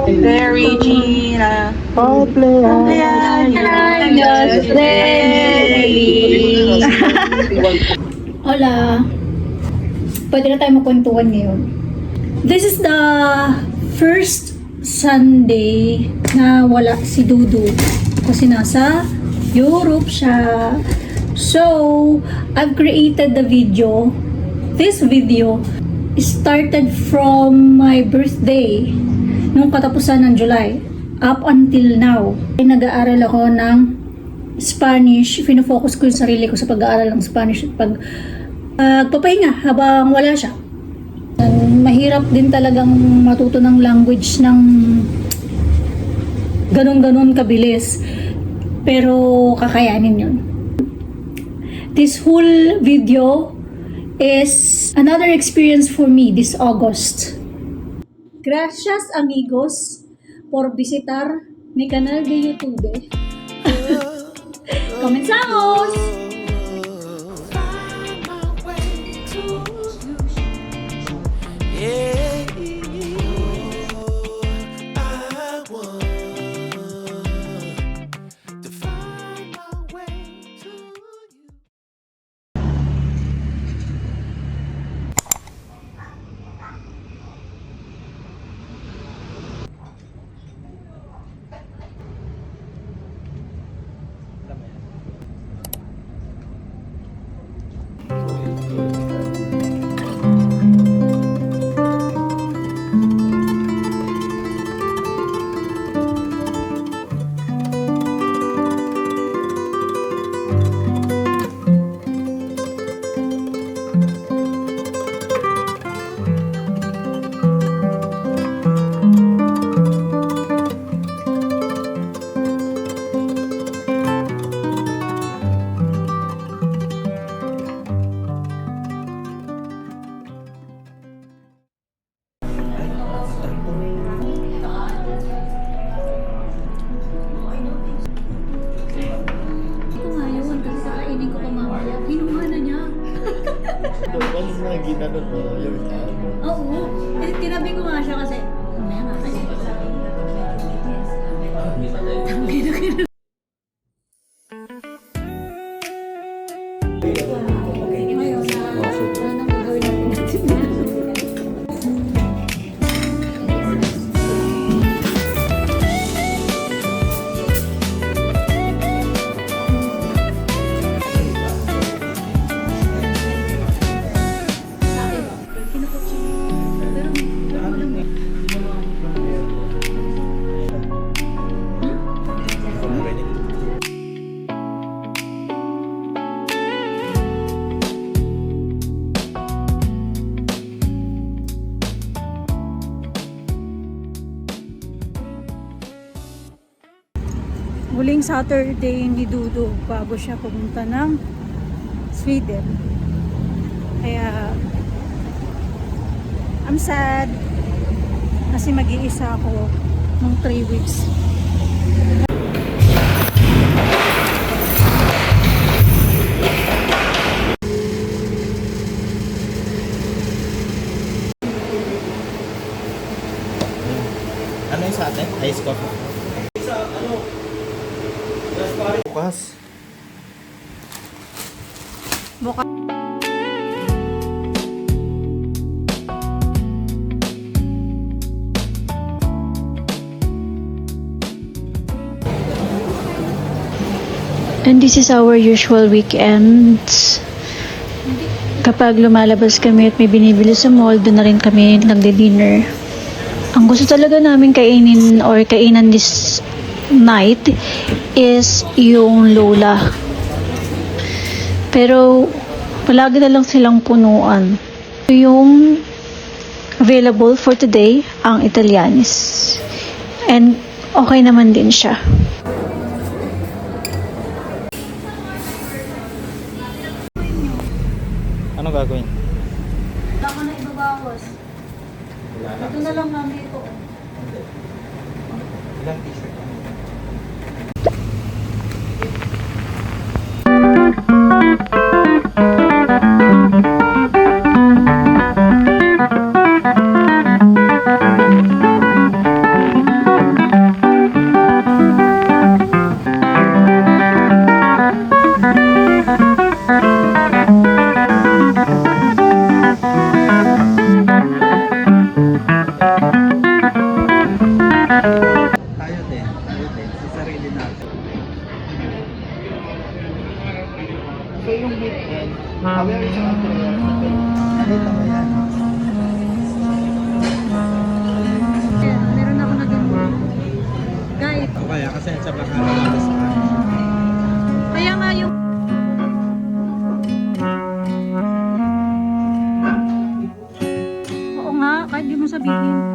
De Regina. Cumpleaños feliz. Hola. Pwede na tayo magkwentuhan ngayon. This is the first Sunday na wala si Dudu kasi nasa Europe siya. So, I've created the video. This video started from my birthday nung katapusan ng July up until now. Nag-aaral ako ng Spanish. Fino-focus ko yung sarili ko sa pag-aaral ng Spanish at pagpapahinga habang wala siya. Mahirap din talagang matuto ng language ng ganun-ganun kabilis. Pero kakayanin yun. This whole video is another experience for me this August. Gracias amigos por visitar mi canal de YouTube. Comenzamos! Oo. Eh, tinabi ko nga siya kasi mamaya nga kayo. Ngayon na anong gagawin natin? Huling Saturday ni Dudu bago siya pumunta ng Sweden. Kaya I'm sad kasi mag-iisa ako nung 3 weeks. Ano yung sa atin? Ice coffee. Bukas. Bukas. And this is our usual weekends. Kapag lumalabas kami at may binibili sa mall, doon na rin kami nagde-dinner. Ang gusto talaga namin kainin or kainan this night is yung Lola. Pero palagi na lang silang punuan. Yung available for today, ang Italianis. And okay naman din siya. Ano gagawin? Wala ka na ibabawas. Ito na lang namin ito. Ilang t-shirt? Pakita mo yan. Meron ako na din. Guys, O kaya kasi sa baka lalabas ka. kaya nga yung oo nga, kahit di mo sabihin.